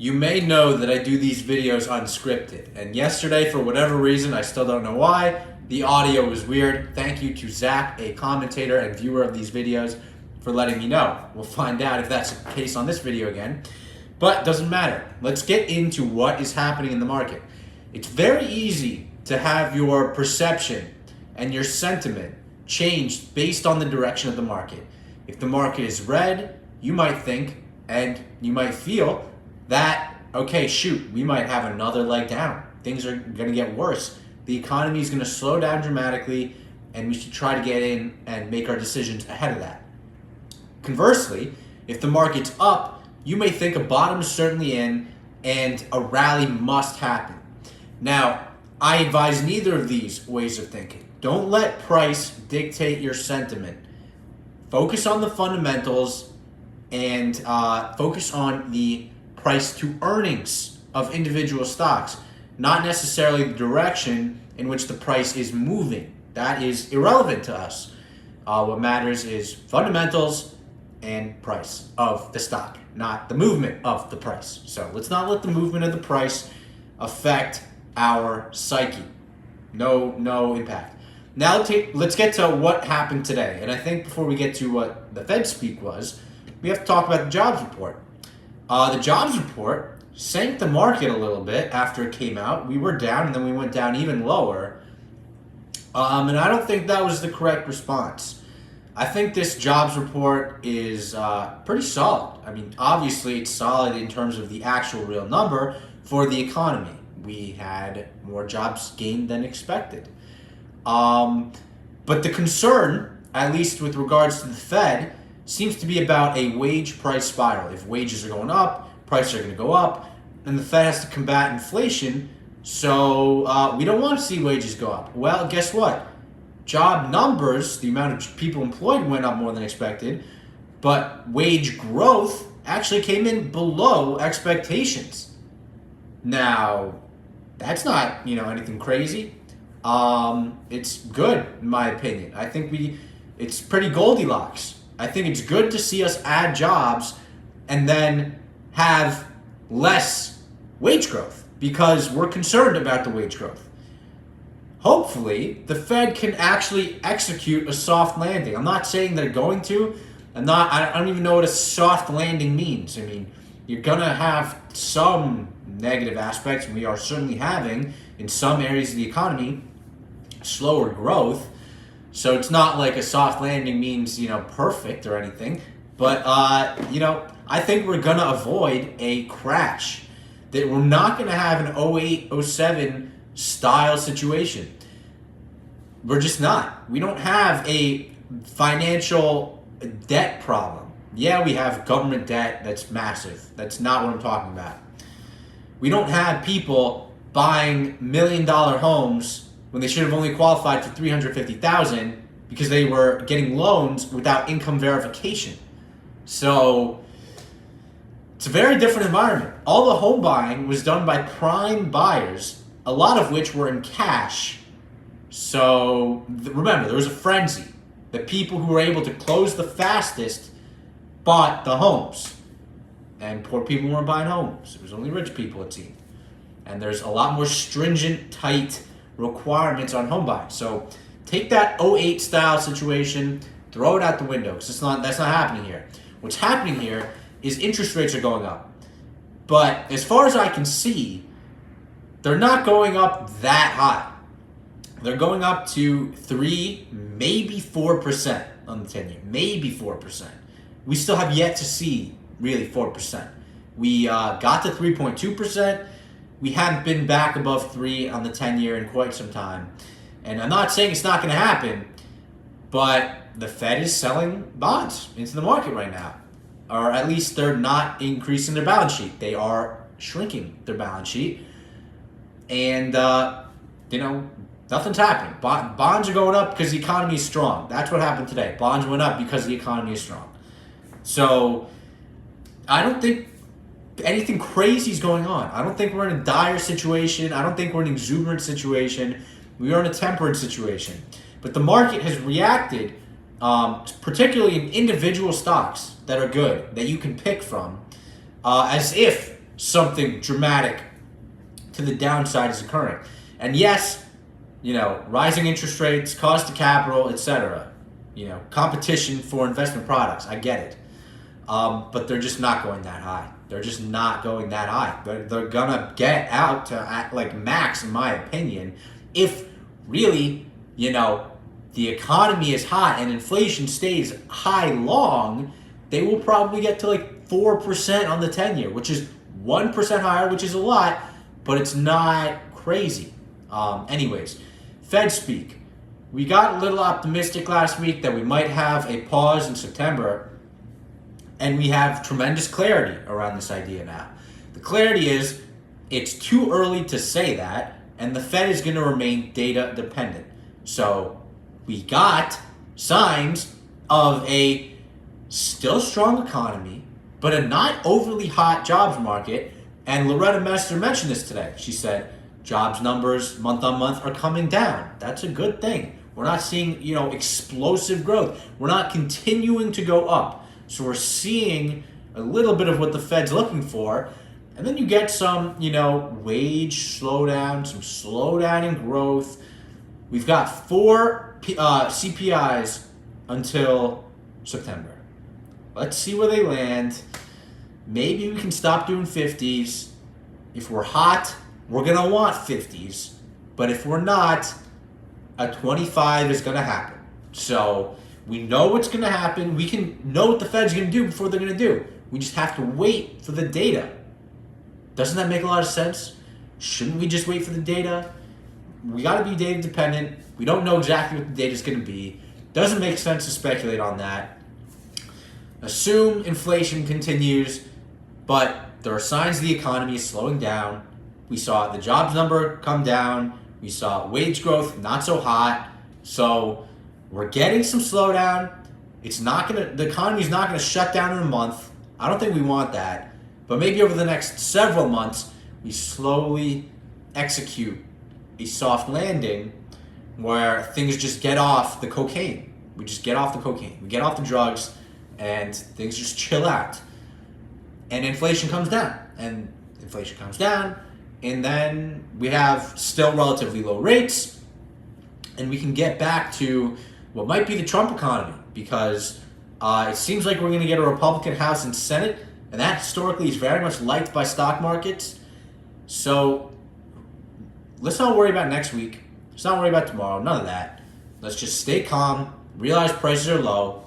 You may know that I do these videos unscripted, and yesterday, for whatever reason, I still don't know why, the audio was weird. Thank you to Zach, a commentator and viewer of these videos, for letting me know. We'll find out if that's the case on this video again, but doesn't matter. Let's get into what is happening in the market. It's very easy to have your perception and your sentiment changed based on the direction of the market. If the market is red, you might think and you might feel that, okay, shoot, we might have another leg down. Things are going to get worse. The economy is going to slow down dramatically, and we should try to get in and make our decisions ahead of that. Conversely, if the market's up, you may think a bottom is certainly in and a rally must happen. Now, I advise neither of these ways of thinking. Don't let price dictate your sentiment. Focus on the fundamentals and focus on the price to earnings of individual stocks, not necessarily the direction in which the price is moving. That is irrelevant to us. What matters is fundamentals and price of the stock, not the movement of the price. So let's not let the movement of the price affect our psyche. No impact. Now let's get to what happened today. And I think before we get to what the Fed speak was, we have to talk about the jobs report. The jobs report sank the market a little bit after it came out. We were down, and then we went down even lower. And I don't think that was the correct response. I think this jobs report is pretty solid. I mean, obviously, it's solid in terms of the actual real number for the economy. We had more jobs gained than expected. But the concern, at least with regards to the Fed, seems to be about a wage price spiral. If wages are going up, prices are going to go up, and the Fed has to combat inflation, so we don't want to see wages go up. Well, guess what? Job numbers, the amount of people employed went up more than expected, but wage growth actually came in below expectations. Now, that's not, anything crazy. It's good, in my opinion. I think it's pretty Goldilocks. I think it's good to see us add jobs and then have less wage growth because we're concerned about the wage growth. Hopefully, the Fed can actually execute a soft landing. I'm not saying they're going to. I don't even know what a soft landing means. I mean, you're going to have some negative aspects, and we are certainly having, in some areas of the economy, slower growth. So it's not like a soft landing means, perfect or anything. But, I think we're going to avoid a crash. That we're not going to have an 08, 07 style situation. We're just not. We don't have a financial debt problem. Yeah, we have government debt that's massive. That's not what I'm talking about. We don't have people buying $1 million homes when they should have only qualified for $350,000 because they were getting loans without income verification. So it's a very different environment. All the home buying was done by prime buyers, a lot of which were in cash. So remember, there was a frenzy. The people who were able to close the fastest bought the homes. And poor people weren't buying homes. It was only rich people, it seemed. And there's a lot more stringent, tight requirements on home buying. So take that 08 style situation, throw it out the window, because that's not happening here. What's happening here is interest rates are going up. But as far as I can see, they're not going up that high. They're going up to 3, maybe 4% on the 10-year. Maybe 4%. We still have yet to see really 4%. We got to 3.2%. We haven't been back above 3 on the 10-year in quite some time. And I'm not saying it's not going to happen, but the Fed is selling bonds into the market right now. Or at least they're not increasing their balance sheet. They are shrinking their balance sheet. And, nothing's happening. Bonds are going up because the economy is strong. That's what happened today. Bonds went up because the economy is strong. So I don't think anything crazy is going on. I don't think we're in a dire situation. I don't think we're in an exuberant situation. We are in a temperate situation. But the market has reacted, particularly in individual stocks that are good, that you can pick from, as if something dramatic to the downside is occurring. And yes, rising interest rates, cost of capital, etc. Competition for investment products. I get it. But they're just not going that high. They're just not going that high. They're gonna get out to like max, in my opinion, if really, the economy is hot and inflation stays high long, they will probably get to like 4% on the 10-year, which is 1% higher, which is a lot, but it's not crazy. Anyways, Fed speak. We got a little optimistic last week that we might have a pause in September, and we have tremendous clarity around this idea now. The clarity is it's too early to say that, and the Fed is going to remain data dependent. So we got signs of a still strong economy, but a not overly hot jobs market. And Loretta Mester mentioned this today. She said jobs numbers month on month are coming down. That's a good thing. We're not seeing, explosive growth. We're not continuing to go up. So we're seeing a little bit of what the Fed's looking for. And then you get some, wage slowdown, some slowdown in growth. We've got 4 CPIs until September. Let's see where they land. Maybe we can stop doing 50s. If we're hot, we're going to want 50s. But if we're not, a 25 is going to happen. So we know what's going to happen. We can know what the Fed's going to do before they're going to do. We just have to wait for the data. Doesn't that make a lot of sense? Shouldn't we just wait for the data? We got to be data dependent. We don't know exactly what the data is going to be. Doesn't make sense to speculate on that. Assume inflation continues, but there are signs the economy is slowing down. We saw the jobs number come down. We saw wage growth not so hot. So we're getting some slowdown. The economy is not gonna shut down in a month. I don't think we want that. But maybe over the next several months, we slowly execute a soft landing where things just get off the cocaine. We just get off the cocaine. We get off the drugs and things just chill out. And inflation comes down. And then we have still relatively low rates, and we can get back to what might be the Trump economy, because it seems like we're going to get a Republican House and Senate, and that historically is very much liked by stock markets. So let's not worry about next week. Let's not worry about tomorrow. None of that. Let's just stay calm, realize prices are low,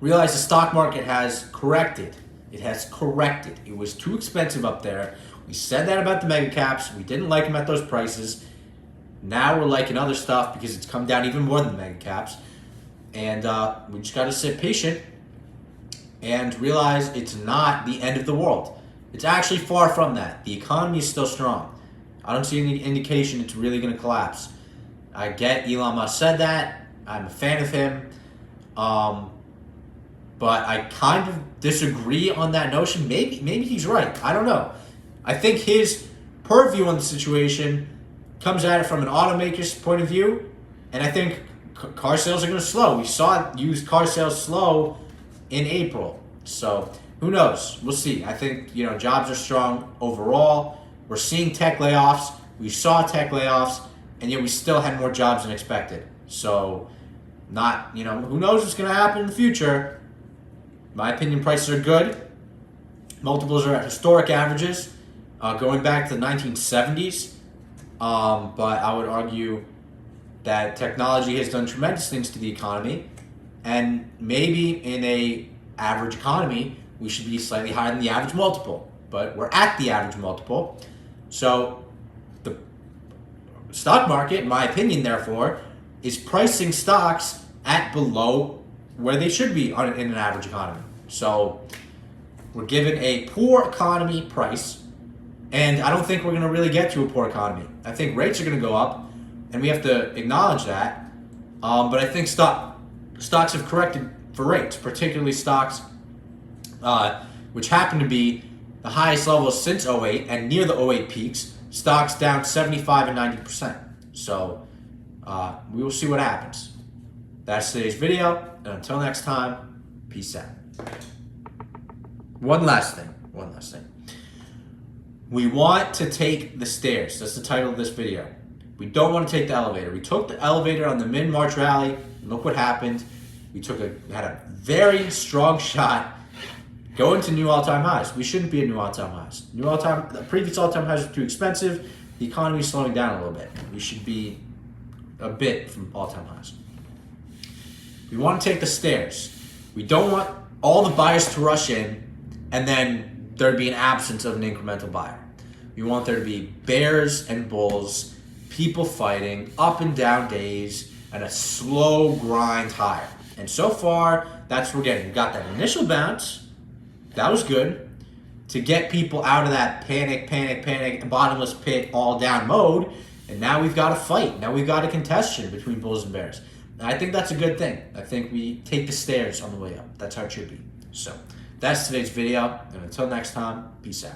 realize the stock market has corrected. It has corrected. It was too expensive up there. We said that about the mega caps. We didn't like them at those prices. Now we're liking other stuff because it's come down even more than the mega caps. And we just got to sit patient and realize it's not the end of the world. It's actually far from that. The economy is still strong. I don't see any indication it's really going to collapse. I get Elon Musk said that. I'm a fan of him. But I kind of disagree on that notion. Maybe he's right. I don't know. I think his purview on the situation comes at it from an automaker's point of view, and I think car sales are going to slow. We saw used car sales slow in April. So who knows? We'll see. I think jobs are strong overall. We're seeing tech layoffs. We saw tech layoffs, and yet we still had more jobs than expected. So who knows what's going to happen in the future. In my opinion, prices are good. Multiples are at historic averages, going back to the 1970s. But I would argue that technology has done tremendous things to the economy, and maybe in a average economy, we should be slightly higher than the average multiple. But we're at the average multiple. So the stock market, in my opinion, therefore, is pricing stocks at below where they should be in an average economy. So we're given a poor economy price, and I don't think we're going to really get to a poor economy. I think rates are going to go up, and we have to acknowledge that. But I think stocks have corrected for rates, particularly stocks which happen to be the highest levels since 08 and near the 08 peaks. Stocks down 75 and 90%. So we will see what happens. That's today's video, and until next time, peace out. One last thing. We want to take the stairs. That's the title of this video. We don't want to take the elevator. We took the elevator on the mid-March rally. And look what happened. We had a very strong shot going to new all-time highs. We shouldn't be at new all-time highs. The previous all-time highs are too expensive. The economy is slowing down a little bit. We should be a bit from all-time highs. We want to take the stairs. We don't want all the buyers to rush in and then there'd be an absence of an incremental buyer. We want there to be bears and bulls, people fighting, up and down days, and a slow grind higher. And so far, that's what we're getting. We got that initial bounce. That was good to get people out of that panic, bottomless pit, all down mode. And now we've got a fight. Now we've got a contention between bulls and bears. And I think that's a good thing. I think we take the stairs on the way up. That's how it should be. So that's today's video. And until next time, peace out.